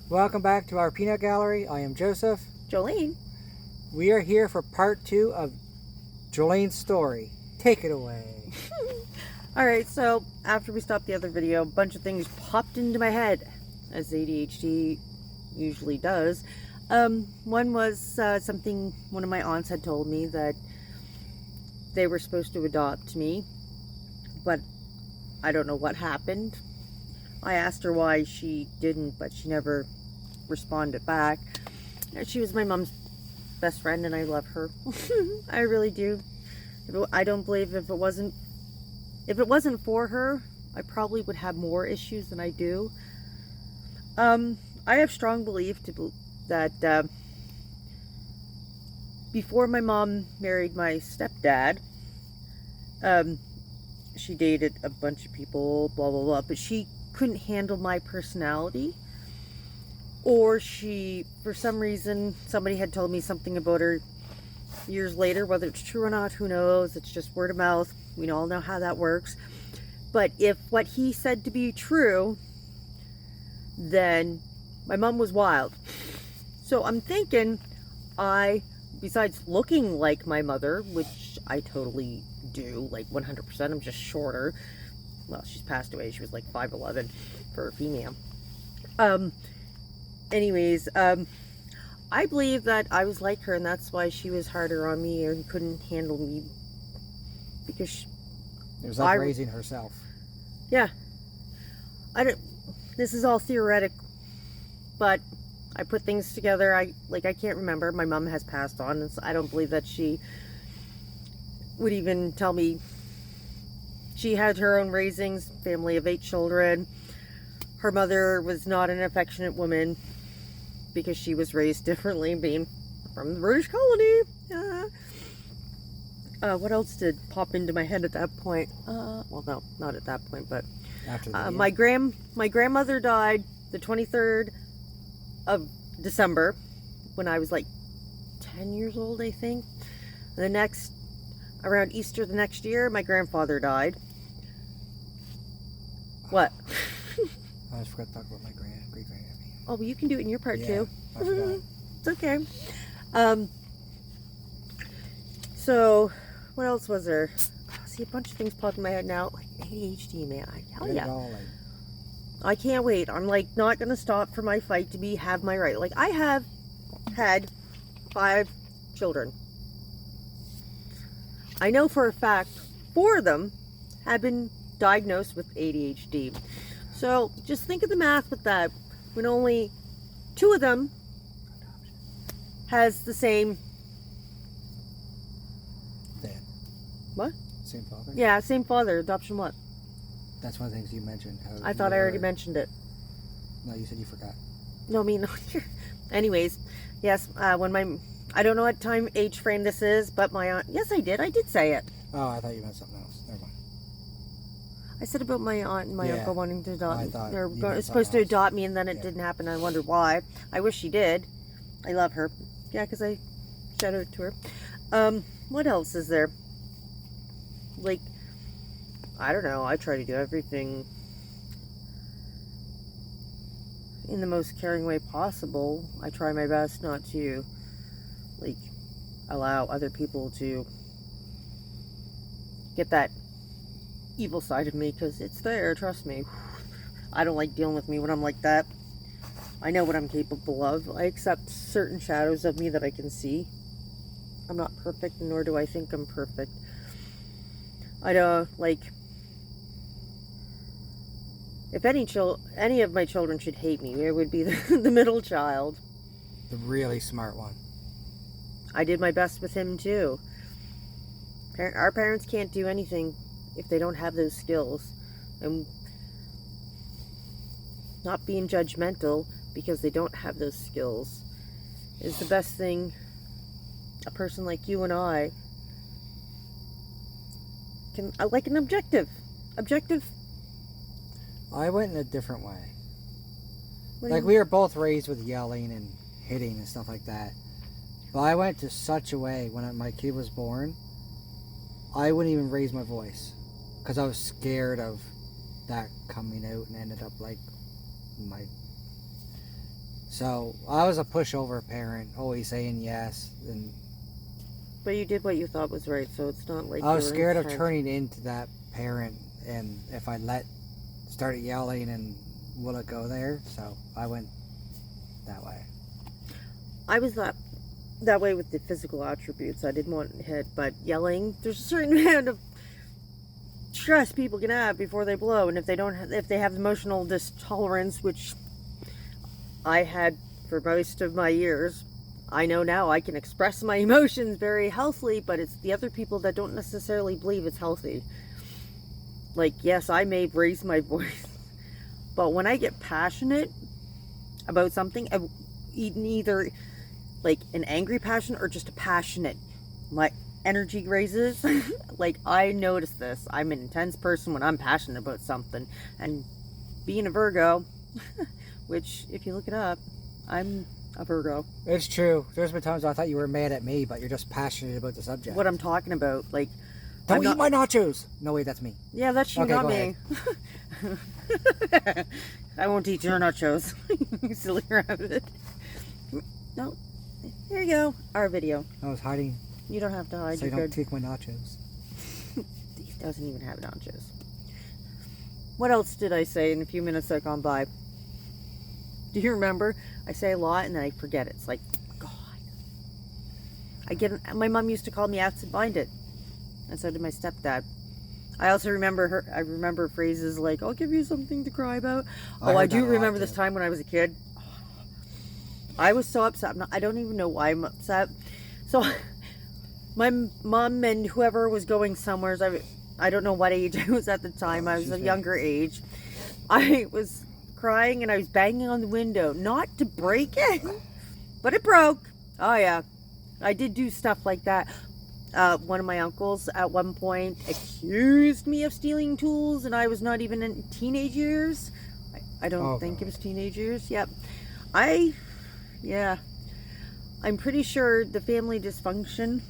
Welcome back to our peanut gallery. I am Joseph. Jolene. We are here for part 2 of Jolene's story. Take it away. Alright, so after we stopped the other video, a bunch of things popped into my head, as ADHD usually does. One was something one of my aunts had told me, that they were supposed to adopt me, but I don't know what happened. I asked her why she didn't, but she never responded back. She was my mom's best friend, and I love her. I really do. I don't believe if it wasn't for her, I probably would have more issues than I do. I have strong belief that before my mom married my stepdad, she dated a bunch of people, blah blah blah, but she couldn't handle my personality, or for some reason, somebody had told me something about her years later. Whether it's true or not, who knows? It's just word of mouth. We all know how that works. But if what he said to be true, then my mom was wild. So I'm thinking, besides looking like my mother, which I totally do, like 100%, I'm just shorter. Well, she's passed away. She was like 5'11" for a female. Anyways, I believe that I was like her, and that's why she was harder on me and couldn't handle me, because It was like raising herself. Yeah. This is all theoretic, but I put things together. I can't remember. My mom has passed on, and so I don't believe that she would even tell me. She had her own raisings, family of 8 children. Her mother was not an affectionate woman, because she was raised differently, being from the British colony. What else did pop into my head at that point? Well, no, not at that point, but After my grandmother died the 23rd of December, when I was like 10 years old, I think. Around Easter the next year, my grandfather died. What? I just forgot to talk about my great-granddaddy. Oh, well, you can do it in your part too. I forgot. It's okay. So, what else was there? See, a bunch of things popped in my head now. Like ADHD, man. Hell yeah. I can't wait. I'm like not gonna stop for my fight to have my right. Like, I have had 5 children. I know for a fact 4 of them have been diagnosed with ADHD. So just think of the math with that. When only 2 of them has the same. Dad. What? Same father? Yeah, same father. Adoption what? That's one of the things you mentioned. I thought I already mentioned it. No, you said you forgot. No, me no. Anyways, yes. I don't know what age frame this is, but my aunt. Yes, I did. I did say it. Oh, I thought you meant something else. Never mind. I said about my aunt and my uncle wanting to adopt me. They're supposed to adopt me, and then it didn't happen. I wondered why. I wish she did. I love her. Yeah, because I shout out to her. What else is there? Like, I don't know. I try to do everything in the most caring way possible. I try my best not to, like, allow other people to get that evil side of me, because it's there, trust me. I don't like dealing with me when I'm like that. I know what I'm capable of. I accept certain shadows of me that I can see. I'm not perfect, nor do I think I'm perfect. I don't like, if any of my children should hate me, it would be the middle child. The really smart one. I did my best with him too. Our parents can't do anything if they don't have those skills. And not being judgmental because they don't have those skills is the best thing a person like you and I can, like an objective. I went in a different way. Like, we were both raised with yelling and hitting and stuff like that. But I went to such a way when my kid was born, I wouldn't even raise my voice. Because I was scared of that coming out, and ended up like my So I was a pushover parent, always saying yes, and But you did what you thought was right, so it's not like I was you were scared of intense. turning into that parent, and if I started yelling, and will it go there? So I went that way. I was that way with the physical attributes. I didn't want hit, but yelling, there's a certain amount of stress people can have before they blow, and if they have emotional tolerance, which I had for most of my years, I know now I can express my emotions very healthily, but it's the other people that don't necessarily believe it's healthy. Like, yes, I may raise my voice, but when I get passionate about something, either like an angry passion or just a passionate, my energy raises. Like, I notice this. I'm an intense person when I'm passionate about something, and being a Virgo, which if you look it up, I'm a Virgo. It's true. There's been times I thought you were mad at me, but you're just passionate about the subject. What I'm talking about, like, don't eat my nachos. No, wait, that's me. Yeah, that's you, Okay, not go me. I won't eat your nachos. You silly rabbit. No, there you go. Our video. I was hiding. You don't have to hide. So You're don't good. take my nachos. He doesn't even have nachos. What else did I say in a few minutes that gone by? Do you remember? I say a lot and then I forget it. It's like, God. My mom used to call me absent-minded. And so did my stepdad. I also remember I remember phrases like, I'll give you something to cry about. I do remember this time when I was a kid. I was so upset. I don't even know why I'm upset. So my mom and whoever was going somewhere, I don't know what age I was at the time. I was a younger age. I was crying and I was banging on the window. Not to break it, but it broke. Oh yeah. I did do stuff like that. One of my uncles at one point accused me of stealing tools, and I was not even in teenage years. I don't think it was teenage years. Yep. I'm pretty sure the family dysfunction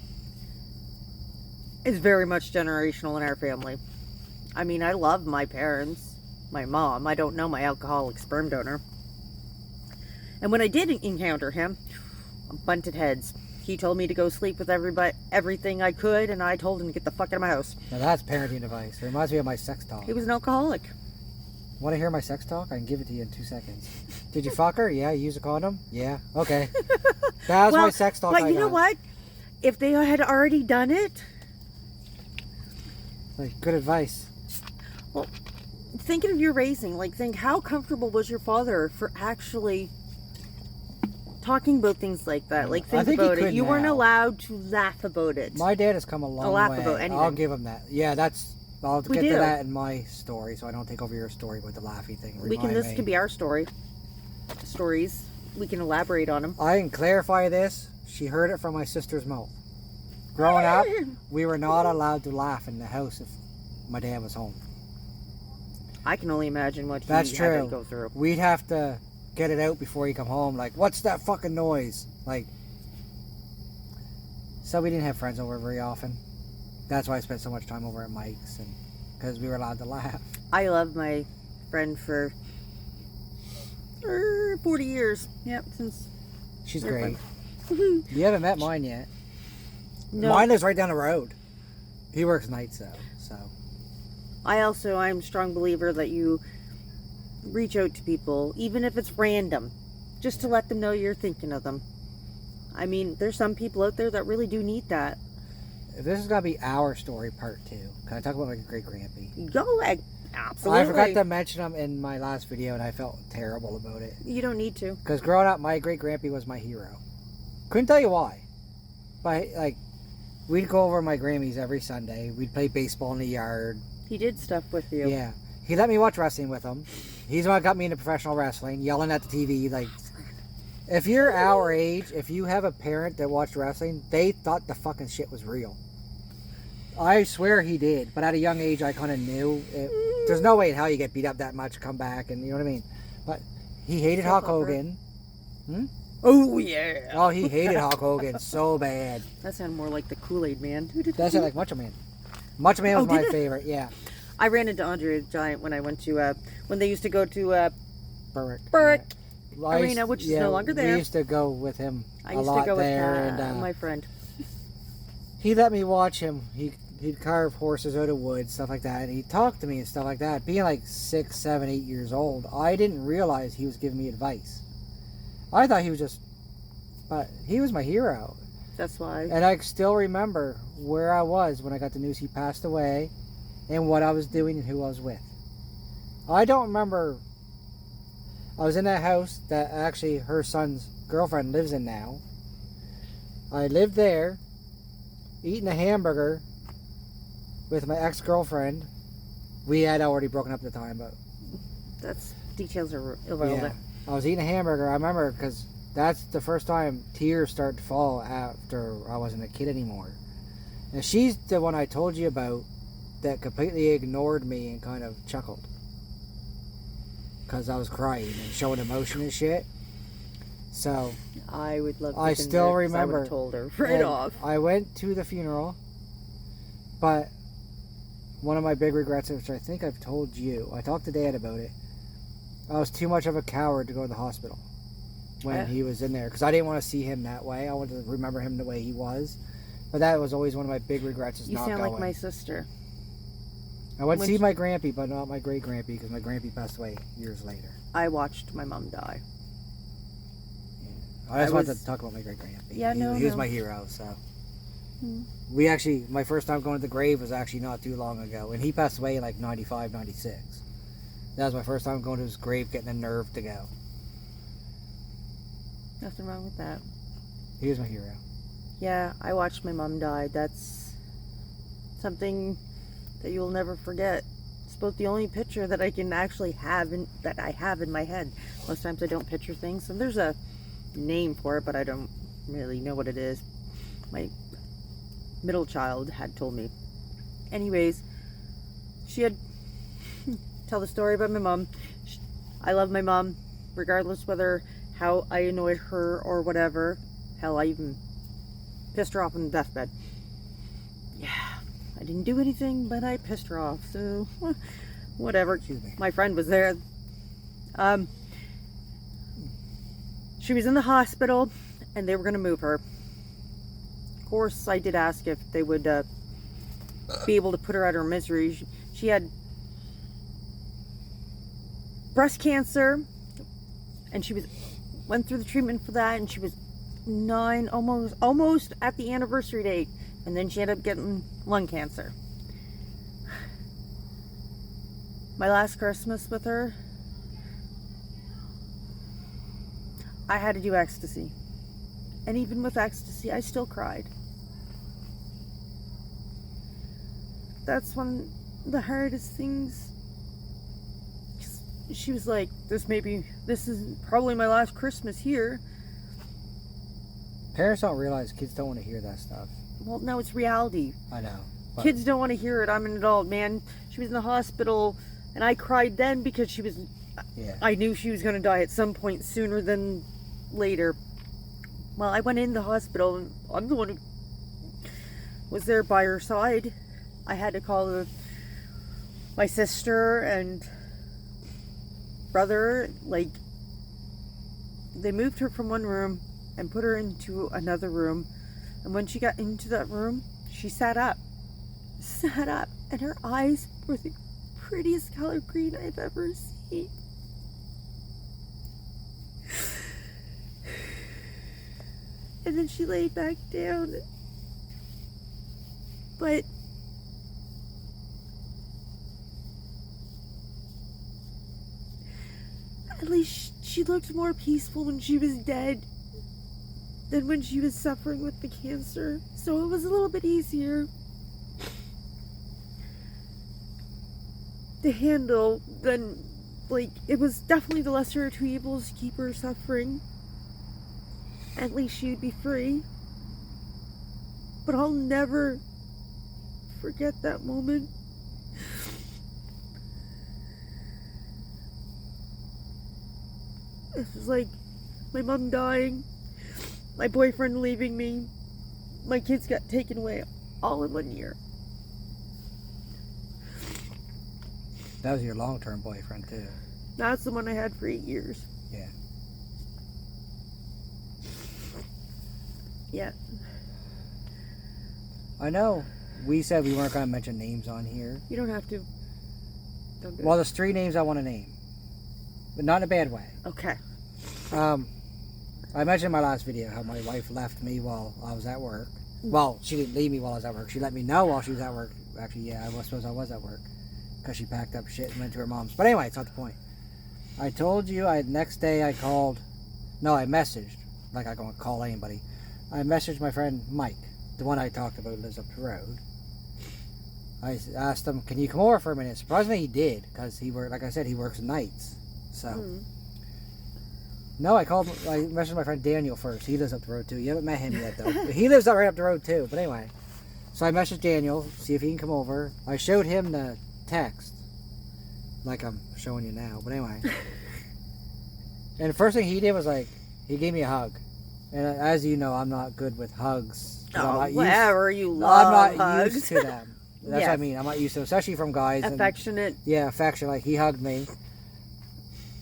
is very much generational in our family. I mean, I love my parents, my mom. I don't know my alcoholic sperm donor. And when I did encounter him, bunted heads. He told me to go sleep with everything I could, and I told him to get the fuck out of my house. Now that's parenting advice. It reminds me of my sex talk. He was an alcoholic. Want to hear my sex talk? I can give it to you in 2 seconds. Did you fuck her? Yeah. You use a condom? Yeah. Okay. That was my sex talk. But you know what? If they had already done it... Like, good advice. Well, thinking of your raising, think how comfortable was your father for actually... talking about things like that, think about it. You weren't allowed to laugh about it. My dad has come a long way. Laugh about anything. I'll give him that. Yeah, I'll get to that in my story, so I don't take over your story with the laughy thing. This can be our stories. We can elaborate on them. I can clarify this. She heard it from my sister's mouth. Growing up, we were not allowed to laugh in the house if my dad was home. I can only imagine what he had to go through. We'd have to get it out before he come home. Like, what's that fucking noise? So we didn't have friends over very often. That's why I spent so much time over at Mike's, and because we were allowed to laugh. I love my friend for 40 years. Yep, since she's great. You haven't met mine yet. No. Mine lives right down the road. He works nights though, so. I'm a strong believer that you reach out to people, even if it's random, just to let them know you're thinking of them. I mean, there's some people out there that really do need that. This is gonna be our story part 2. Can I talk about my great-grandpa? Go ahead. Absolutely. I forgot to mention him in my last video, and I felt terrible about it. You don't need to. Because growing up, my great-grandpa was my hero. Couldn't tell you why. But, we'd go over to my Grammy's every Sunday. We'd play baseball in the yard. He did stuff with you. Yeah. He let me watch wrestling with him. He's the one that got me into professional wrestling, yelling at the TV. If you're our age, if you have a parent that watched wrestling, they thought the fucking shit was real. I swear he did, but at a young age, I kind of knew. There's no way in hell you get beat up that much, come back, and you know what I mean? But he hated Hulk Hogan. Oh, yeah. Oh, he hated Hulk Hogan so bad. That sounded more like the Kool-Aid Man. That sounded like Macho Man. Macho Man was my favorite, yeah. I ran into Andre the Giant when I went to, when they used to go to, Berwick. Berwick. arena, which is no longer there. We used to go with him I a used lot to go there, with and my friend. he let me watch him. He'd carve horses out of wood, stuff like that. And he'd talk to me and stuff like that. Being like 6, 7, 8 years old, I didn't realize he was giving me advice. I thought he was just, but he was my hero. That's why. And I still remember where I was when I got the news he passed away, and what I was doing and who I was with. I don't remember. I was in that house that actually her son's girlfriend lives in now. I lived there, eating a hamburger with my ex-girlfriend. We had already broken up at the time, but that's details are irrelevant. Yeah, I was eating a hamburger. I remember because that's the first time tears start to fall after I wasn't a kid anymore. And she's the one I told you about that completely ignored me and kind of chuckled because I was crying and showing emotion and shit. So I would love to I still remember. I would have told her right off. I went to the funeral, but one of my big regrets, which I think I've told you, I talked to Dad about it. I was too much of a coward to go to the hospital when he was in there because I didn't want to see him that way. I wanted to remember him the way he was. But that was always one of my big regrets, is not going. You sound like my sister. I went to see my grampy, but not my great grampy, because my grampy passed away years later. I watched my mom die. Yeah. I just wanted to talk about my great grampy. Yeah, he was my hero, so. We actually, my first time going to the grave was actually not too long ago, and he passed away in like 95, 96. That was my first time going to his grave, getting the nerve to go. Nothing wrong with that. He was my hero. Yeah, I watched my mom die. That's something that you'll never forget. It's about the only picture that I can actually have that I have in my head. Most times I don't picture things, and there's a name for it, but I don't really know what it is. My middle child had told me. Anyways, she had tell the story about my mom. I love my mom, regardless whether how I annoyed her or whatever. Hell, I even pissed her off on the deathbed. Yeah, I didn't do anything, but I pissed her off, so whatever. Excuse me. My friend was there. She was in the hospital, and they were going to move her. Of course, I did ask if they would be able to put her out of her misery. She had breast cancer, and she went through the treatment for that, and she was 9, almost at the anniversary date, and then she ended up getting lung cancer. My last Christmas with her, I had to do ecstasy, and even with ecstasy I still cried. That's one of the hardest things. She was like, this is probably my last Christmas here. Parents don't realize kids don't want to hear that stuff. Well, no, it's reality. I know. But Kids don't want to hear it. I'm an adult, man. She was in the hospital, and I cried then because she was... Yeah. I knew she was going to die at some point sooner than later. Well, I went in the hospital, and I'm the one who was there by her side. I had to call my sister and brother. Like, they moved her from one room and put her into another room, and when she got into that room, she sat up, and her eyes were the prettiest color green I've ever seen. And then she laid back down, but at least she looked more peaceful when she was dead than when she was suffering with the cancer. So it was a little bit easier to handle than, like, it was definitely the lesser of two evils to keep her suffering. At least she would be free. But I'll never forget that moment. It was like my mom dying, my boyfriend leaving me, my kids got taken away all in 1 year. that was your long-term boyfriend, too. That's the one I had for 8 years. Yeah. yet. I know. We said we weren't going to mention names on here. You don't have to. Don't do Well, there's 3 names I want to name. But not in a bad way. Okay. I mentioned in my last video how my wife left me while I was at work. Well, she didn't leave me while I was at work. She let me know while she was at work. Actually, yeah, I suppose I was at work. Because she packed up shit and went to her mom's. But anyway, it's not the point. I told you next day I called. No, I messaged. Like I don't call anybody. I messaged my friend Mike. The one I talked about lives up the road. I asked him, can you come over for a minute? Surprisingly, he did. Because like I said, he works nights. So... No, I messaged my friend Daniel first. He lives up the road too. You haven't met him yet though. He lives right up the road too. But anyway. So I messaged Daniel, see if he can come over. I showed him the text. Like I'm showing you now. But anyway. And the first thing he did was he gave me a hug. And as you know, I'm not good with hugs. Whatever, you love I'm not hugs. used to them. That's what I mean. I'm not used to them, especially from guys. Affectionate. Yeah, affection. Like he hugged me.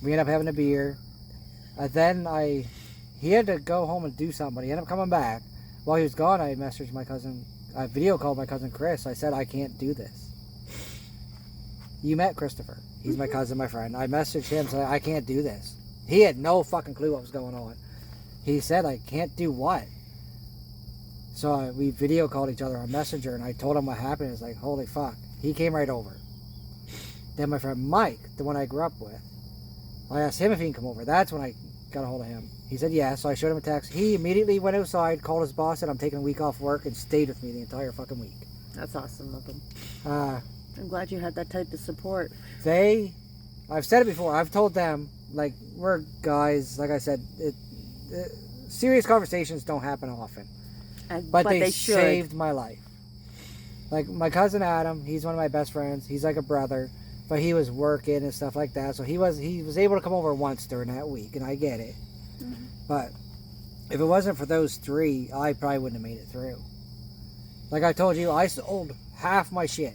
We ended up having a beer. Then he had to go home and do something, but he ended up coming back. While he was gone, I messaged my cousin, I video called my cousin Chris. I said, I can't do this. You met Christopher. He's my cousin, my friend. I messaged him, said, I can't do this. He had no fucking clue what was going on. He said, I can't do what? So we video called each other on Messenger, and I told him what happened. It's like, holy fuck. He came right over. Then my friend Mike, the one I grew up with, I asked him if he can come over. That's when I got a hold of him. He said yes, so I showed him a text. He immediately went outside, called his boss, said I'm taking a week off work, and stayed with me the entire fucking week. That's awesome of him. I'm glad you had that type of support. I've said it before, I've told them, we're guys, like I said, serious conversations don't happen often. But they saved my life. Like my cousin Adam, he's one of my best friends. He's like a brother. But he was working and stuff like that, so he was able to come over once during that week, and I get it. Mm-hmm. But if it wasn't for those 3, I probably wouldn't have made it through. Like I told you, I sold half my shit,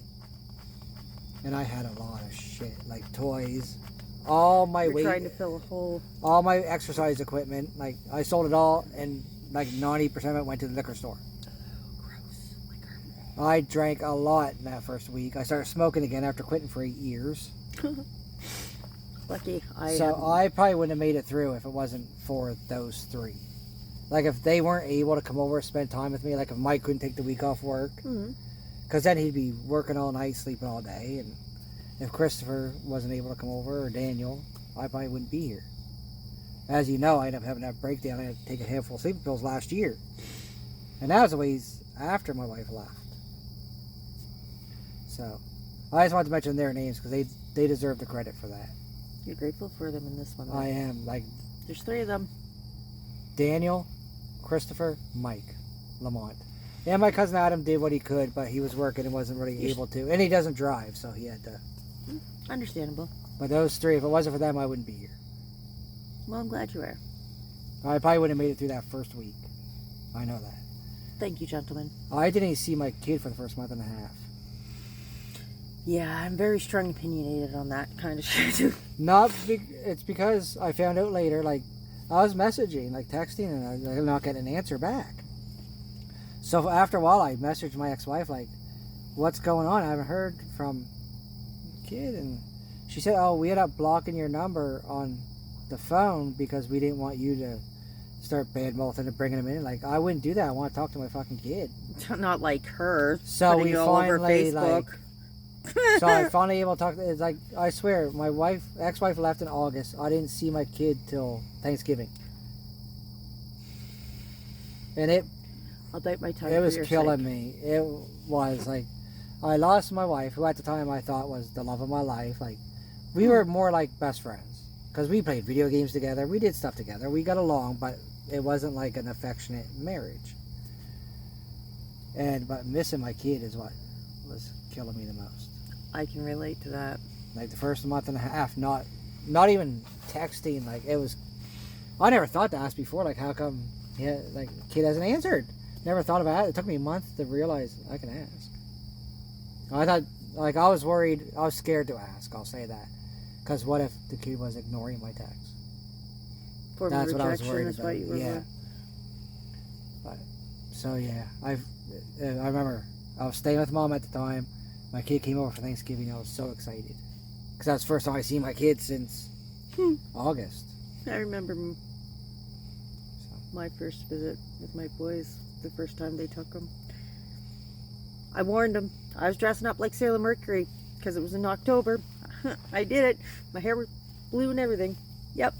and I had a lot of shit, like toys, all my weight, trying to fill a hole, all my exercise equipment. Like I sold it all, and 90% of it went to the liquor store. I drank a lot in that first week. I started smoking again after quitting for 8 years. Lucky. I probably wouldn't have made it through if it wasn't for those 3. Like if they weren't able to come over and spend time with me, like if Mike couldn't take the week off work, because then he'd be working all night, sleeping all day, and if Christopher wasn't able to come over, or Daniel, I probably wouldn't be here. As you know, I ended up having that breakdown. I had to take a handful of sleeping pills last year. And that was a ways after my wife left. So, I just wanted to mention their names because they deserve the credit for that. You're grateful for them in this one, right? I am. There's 3 of them. Daniel, Christopher, Mike, Lamont. And my cousin Adam did what he could, but he was working and wasn't really able to. And he doesn't drive, so he had to. Understandable. But those 3, if it wasn't for them, I wouldn't be here. Well, I'm glad you are. I probably wouldn't have made it through that first week. I know that. Thank you, gentlemen. I didn't even see my kid for the first month and a half. Yeah, I'm very strong opinionated on that kind of shit. It's because I found out later, I was messaging, texting, and I'm not getting an answer back. So after a while, I messaged my ex-wife, what's going on? I haven't heard from kid. And she said, oh, we ended up blocking your number on the phone because we didn't want you to start bad-mouthing and bringing him in. I wouldn't do that. I want to talk to my fucking kid. Not like her. So we all over Facebook. So I finally able to talk. It's I swear, my ex-wife left in August. I didn't see my kid till Thanksgiving, and I'll bite my tongue. It was killing me. It was I lost my wife, who at the time I thought was the love of my life. We were more like best friends because we played video games together. We did stuff together. We got along, but it wasn't like an affectionate marriage. But missing my kid is what was killing me the most. I can relate to that. The first month and a half, not even texting. It was. I never thought to ask before. How come? Yeah, kid hasn't answered. Never thought about it. It took me a month to realize I can ask. I thought, I was worried. I was scared to ask. I'll say that, because what if the kid was ignoring my text? That's what I was worried about. Yeah. But So yeah, I remember I was staying with Mom at the time. My kid came over for Thanksgiving. I was so excited because that was the first time I seen my kid since August. I remember So. my first visit with my boys, the first time they took them. I warned them. I was dressing up like Sailor Mercury because it was in October. I did it. My hair was blue and everything. Yep.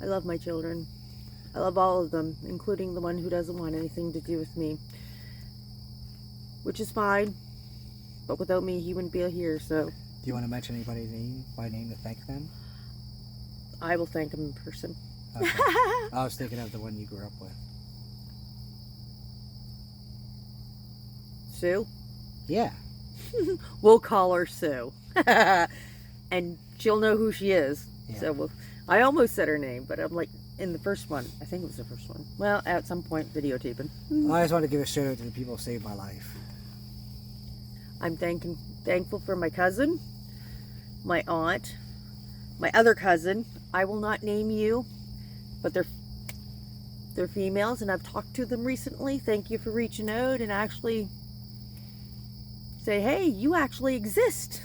I love my children. I love all of them, including the one who doesn't want anything to do with me. Which is fine. But without me, he wouldn't be here, so... Do you want to mention anybody's name by name to thank them? I will thank them in person. Okay. I was thinking of the one you grew up with. Sue? Yeah. We'll call her Sue. And she'll know who she is. Yeah. So I almost said her name, but I'm like, in the first one. I think it was the first one. Well, at some point, videotaping. I just want to give a shout out to the people who saved my life. I'm thankful for my cousin, my aunt, my other cousin. I will not name you, but they're females, and I've talked to them recently. Thank you for reaching out and actually say, hey, you actually exist.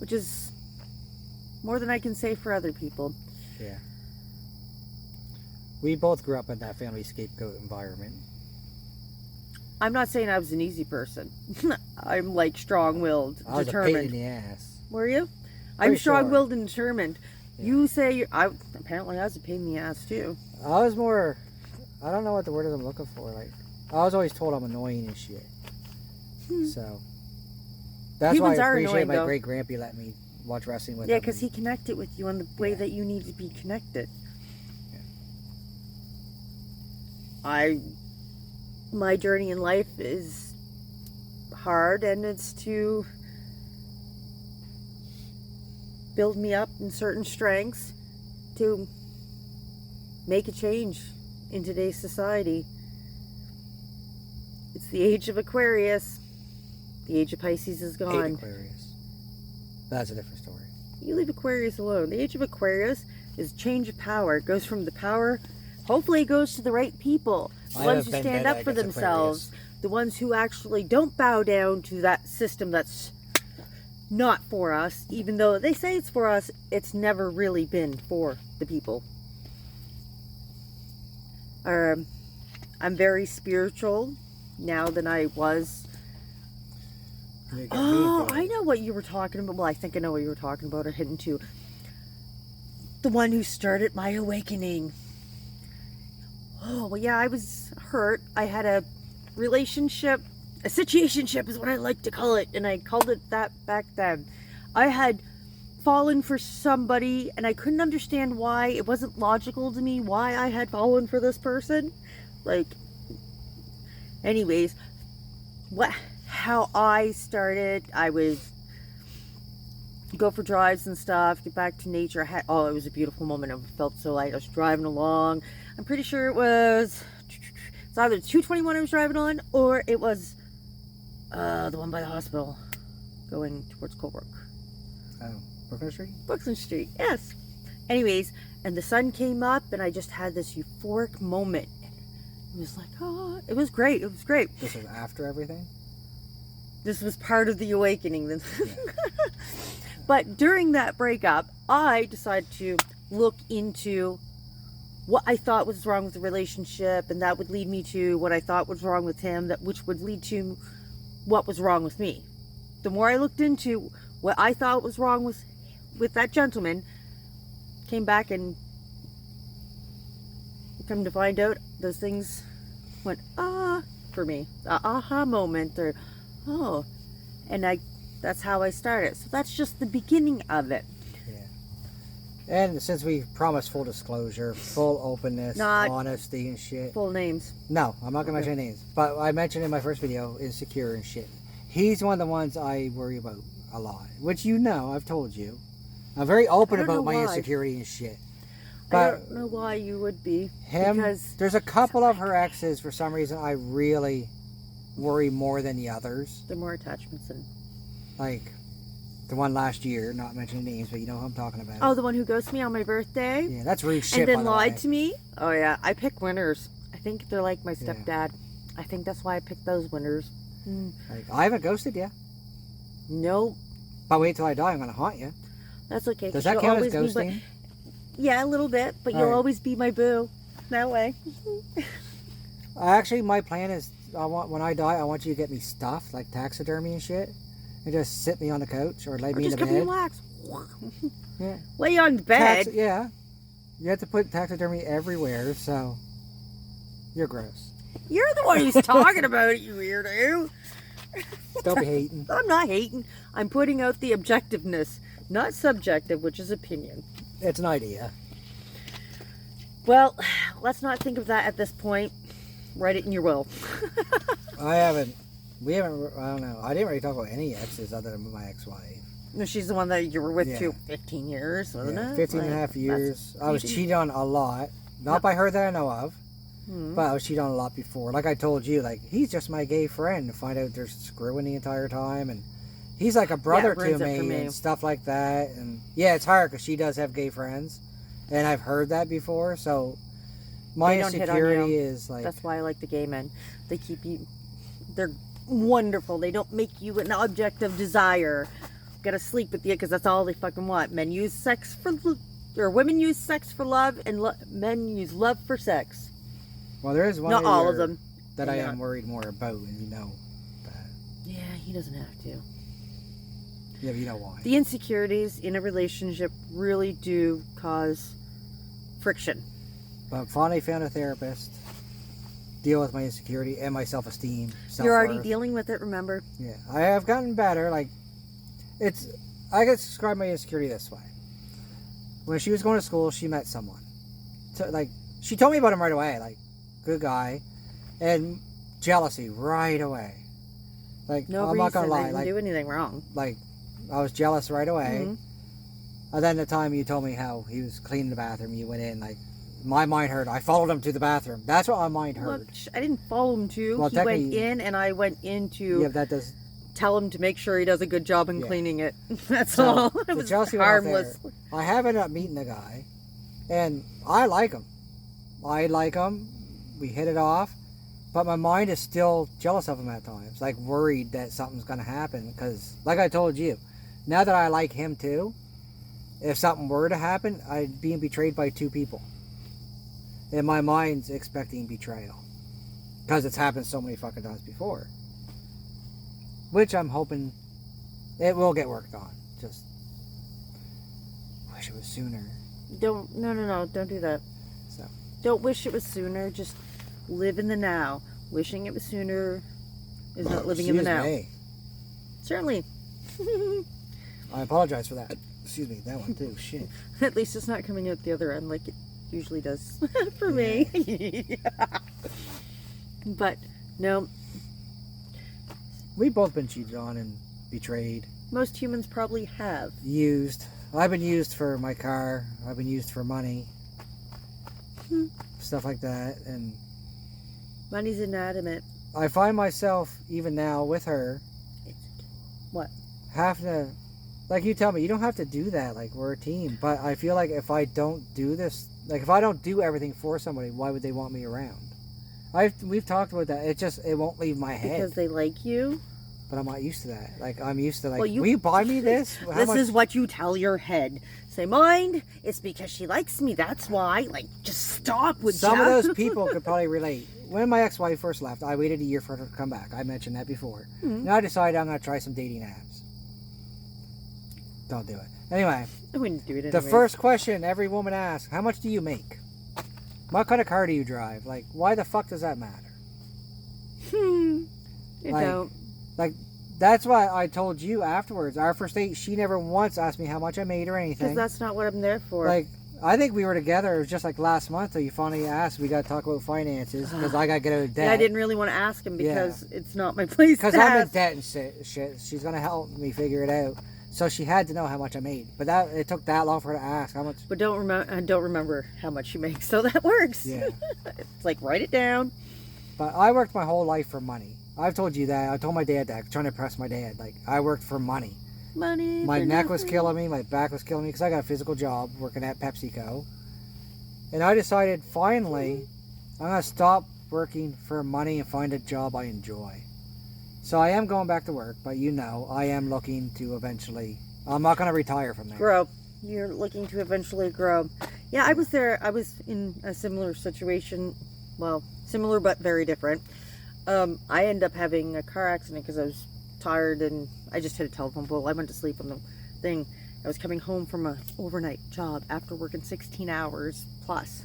Which is more than I can say for other people. Yeah. We both grew up in that family scapegoat environment. I'm not saying I was an easy person. I'm like strong-willed, I was determined. a pain in the ass. Were you? I'm Pretty strong-willed and determined. Yeah. You say apparently I was a pain in the ass too. I was more, I don't know what the word is I'm looking for. Like, I was always told I'm annoying and shit. So that's Humans why I are appreciate annoying, my though. great grandpa let me watch wrestling with Yeah, him. because he connected with you in the way that you need to be connected. Yeah. My journey in life is hard, and it's to build me up in certain strengths to make a change in today's society. It's the age of Aquarius. The age of Pisces is Hate gone. Aquarius. That's a different story. You leave Aquarius alone. The age of Aquarius is change of power. It goes from the power, hopefully it goes to the right people. The I ones have who been stand dead up for against themselves. Aquarius. The ones who actually don't bow down to that system that's not for us. Even though they say it's for us, it's never really been for the people. I'm very spiritual now than I was. Oh, I know what you were talking about. Well, I think I know what you were talking about or hitting to. The one who started my awakening. Oh, well, yeah, I was hurt. I had a relationship, a situationship is what I like to call it, and I called it that back then. I had fallen for somebody, and I couldn't understand why. It wasn't logical to me why I had fallen for this person. Like, anyways, how I started, I would go for drives and stuff, get back to nature. It was a beautiful moment. I felt so light. I was driving along. I'm pretty sure it's either 221 I was driving on, or it was the one by the hospital going towards Colebrook. Oh, Brooklyn Street? Brooklyn Street, yes. Anyways, and the sun came up, and I just had this euphoric moment. It was like, oh, it was great. It was great. This was after everything? This was part of the awakening. But during that breakup, I decided to look into what I thought was wrong with the relationship, and that would lead me to what I thought was wrong with him, which would lead to what was wrong with me. The more I looked into what I thought was wrong with that gentleman, came back and come to find out those things went for me. The aha moment, or oh, and that's how I started. So that's just the beginning of it. Yeah. And since we promised full disclosure, full openness, honesty and shit. Full names. No, I'm not going to mention any names. But I mentioned in my first video, insecure and shit. He's one of the ones I worry about a lot. Which you know, I've told you. I'm very open about my insecurity and shit. But I don't know why you would be. Because there's a couple of her exes, for some reason, I really worry more than the others. They're more attachments than... Like, The one last year, not mentioning names, but you know who I'm talking about. Oh, the one who ghosted me on my birthday? Yeah, that's rude shit, and then by the lied way. to me? Oh, yeah. I pick winners. I think they're like my stepdad. I think that's why I picked those winners. Like, I haven't ghosted you. Nope. But wait till I die, I'm going to haunt you. That's okay. Does that count as ghosting? Yeah, a little bit, but you'll always be my boo. That way. Actually, my plan is, when I die, I want you to get me stuff, like taxidermy and shit, and just sit me on the couch or lay me in the bed. Just give me wax. Yeah. Lay you on the bed. Yeah. You have to put taxidermy everywhere, so you're gross. You're the one who's talking about it, you weirdo. Don't be hating. I'm not hating. I'm putting out the objectiveness, not subjective, which is opinion. It's an idea. Well, let's not think of that at this point. Write it in your will. We haven't, I don't know. I didn't really talk about any exes other than my ex-wife. No, she's the one that you were with too 15 years, wasn't it? 15 and a half years. I was cheated on a lot. Not by her that I know of. But I was cheated on a lot before. Like I told you, like, he's just my gay friend. To find out they're screwing the entire time. And he's like a brother to me and stuff like that. And yeah, it's hard because she does have gay friends. And I've heard that before. So my insecurity is like... That's why I like the gay men. They keep you... They're wonderful. They don't make you an object of desire. Gotta sleep with you because that's all they fucking want. Men use sex for... Or women use sex for love and men use love for sex. Well, there is one not all of them that I am worried more about, and you know that. Yeah, he doesn't have to. Yeah, but you know why. The insecurities in a relationship really do cause friction. But finally found a therapist. Deal with my insecurity and my self-esteem. You're already dealing with it, remember? Yeah, I have gotten better. Like, I could describe my insecurity this way. When she was going to school, she met someone. So, like, she told me about him right away. Like, good guy, and jealousy right away. Like, no I'm not gonna lie, I didn't do anything wrong. Like, I was jealous right away. Mm-hmm. And then the time you told me how he was cleaning the bathroom, you went in, like, my mind hurt. I followed him to the bathroom. That's what my mind hurt. Look, I didn't follow him to. Well, he went in, and I went in to tell him to make sure he does a good job in cleaning it. That's all. It was harmless. I have ended up meeting the guy, and I like him. We hit it off, but my mind is still jealous of him at times, like worried that something's going to happen, because like I told you, now that I like him too, if something were to happen, I'd be betrayed by two people, and my mind's expecting betrayal, because it's happened so many fucking times before, which I'm hoping it will get worked on. Just wish it was sooner. No, don't do that. So don't wish it was sooner. Just live in the now. Wishing it was sooner is not living in the now. Me. Certainly. I apologize for that. Excuse me, that one too. Shit. At least it's not coming out the other end like it usually does for me. But no. We've both been cheated on and betrayed. Most humans probably have. Used. I've been used for my car. I've been used for money. Stuff like that. And money's inanimate. I find myself, even now with her, what? Having to, like you tell me, you don't have to do that. Like, we're a team. But I feel like if I don't do this, like if I don't do everything for somebody, why would they want me around? We've talked about that. It won't leave my head. Because they like you? But I'm not used to that. Like, I'm used to, like, well, will you buy me this? This is what you tell your head. Say, mind, it's because she likes me. That's why. Like, just stop with some of those people could probably relate. When my ex-wife first left, I waited a year for her to come back. I mentioned that before. Mm-hmm. Now I decided I'm going to try some dating apps. Don't do it. Anyway. I wouldn't do it anyway. The first question every woman asks, how much do you make? What kind of car do you drive? Like, why the fuck does that matter? You don't. Like, that's why I told you afterwards. Our first date, she never once asked me how much I made or anything. Because that's not what I'm there for. Like, I think we were together. It was just like last month till you finally asked. We got to talk about finances because I got to get out of debt. Yeah, I didn't really want to ask him because it's not my place to ask. Because I'm in debt and shit. She's going to help me figure it out. So she had to know how much I made. But it took that long for her to ask how much. But don't remember how much you make. So that works. Yeah. It's like, write it down. But I worked my whole life for money. I've told you that. I told my dad that. I'm trying to impress my dad. Like, I worked for money. Money. My for neck was nothing. killing me. My back was killing me because I got a physical job working at PepsiCo. And I decided finally I'm going to stop working for money and find a job I enjoy. So I am going back to work, but you know, I am looking to eventually, I'm not going to retire from there. Grow. You're looking to eventually grow. Yeah, I was there. I was in a similar situation. Well, similar but very different. I ended up having a car accident because I was tired and I just hit a telephone pole. I went to sleep on the thing. I was coming home from an overnight job after working 16 hours plus.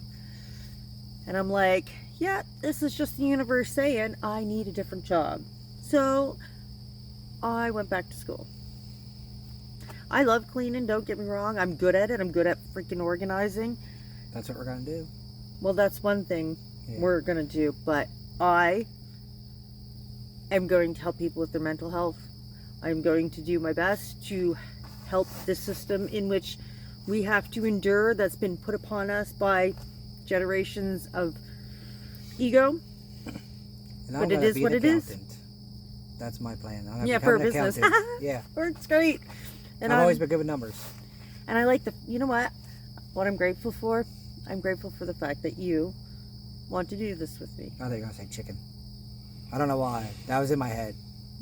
And I'm like, yeah, this is just the universe saying I need a different job. So I went back to school. I love cleaning, don't get me wrong. I'm good at it. I'm good at freaking organizing. That's what we're going to do. Well, that's one thing we're going to do. But I am going to help people with their mental health. I'm going to do my best to help this system in which we have to endure that's been put upon us by generations of ego. And I'm But it gonna is be what an it is. accountant. That's my plan. I'm gonna Yeah, become for a an business. accountant. Yeah. Works great. And I've always been good with numbers. And I like you know what I'm grateful for? I'm grateful for the fact that you want to do this with me. I thought you were going to say chicken. I don't know why. That was in my head.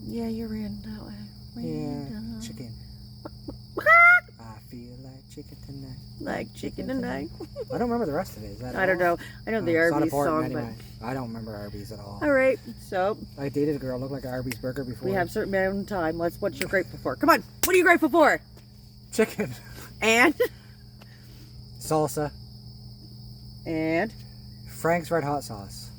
Yeah, you ran that way. Yeah, chicken. I feel like chicken tonight. Like chicken tonight. I don't remember the rest of it. Is that I don't know. I know the it's not Arby's important song, anyway. I don't remember Arby's at all. but... Alright, so... I dated a girl who looked like an Arby's burger before. We have certain amount of time. What you're grateful for. Come on, what are you grateful for? Chicken. And? Salsa. And? Frank's Red Hot Sauce.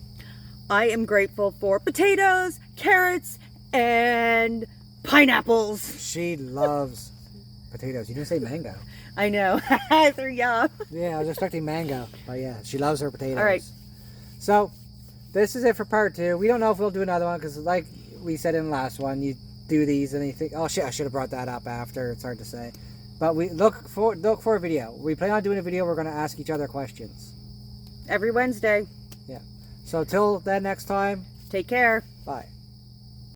I am grateful for potatoes, carrots, and pineapples. She loves potatoes. You didn't say mango. I know. I threw you off. Yeah, I was expecting mango. But yeah, she loves her potatoes. All right. So, this is it for part 2. We don't know if we'll do another one because like we said in the last one, you do these and you think, oh shit, I should have brought that up after. It's hard to say. But we look for a video. We plan on doing a video. We're going to ask each other questions. Every Wednesday. Yeah. So till then next time. Take care. Bye.